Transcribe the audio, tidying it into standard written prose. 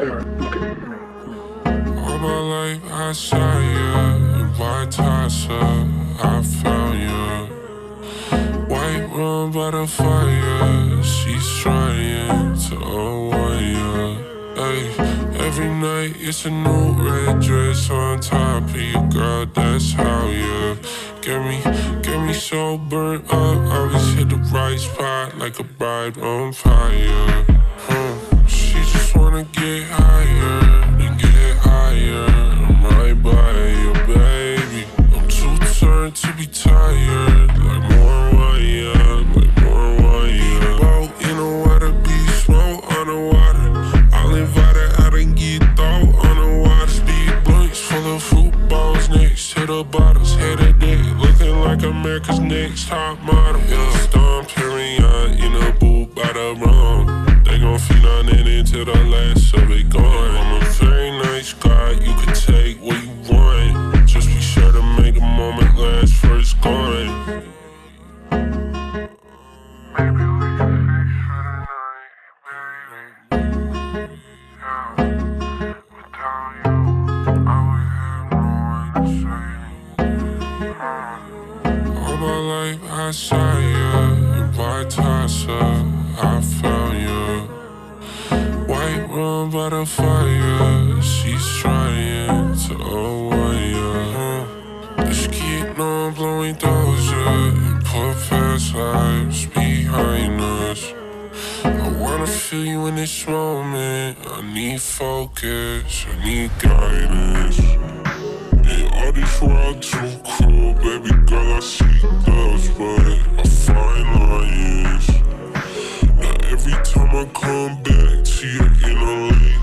All my life I saw you, in white Tasha, I found you. White room by the fire, she's trying to avoid you. Ay, every night it's a new red dress on top of you, girl, that's how you get me so burnt up. Always hit the right spot like a bride on fire. She just wanna get higher and get higher. I might buy you, baby. I'm too turned to be tired. Like more wine, like more wine. Boat in the water, be smoke on the water. I'll invite her out and get throw on the water. Speed blinks full of footballs next to the bottles. Headed it, looking like America's next top model. Yeah, Storm Period in a boot by the rum. They gon' feed on it until the last of it gone. I'm a very nice guy, you could take what you want. Just be sure to make the moment last for it's gone. Maybe we can fix for the night, baby. Without you, I would have no one to say. All my life I saw you, in white Tasha, I found you. White room by the fire, she's trying to avoid you. This kid know I'm blowing doja and put past lives behind us. I wanna feel you in this moment. I need focus, I need guidance. In all this world too cruel, baby girl, I see those, but I find lines. Now every time I come back to you in a late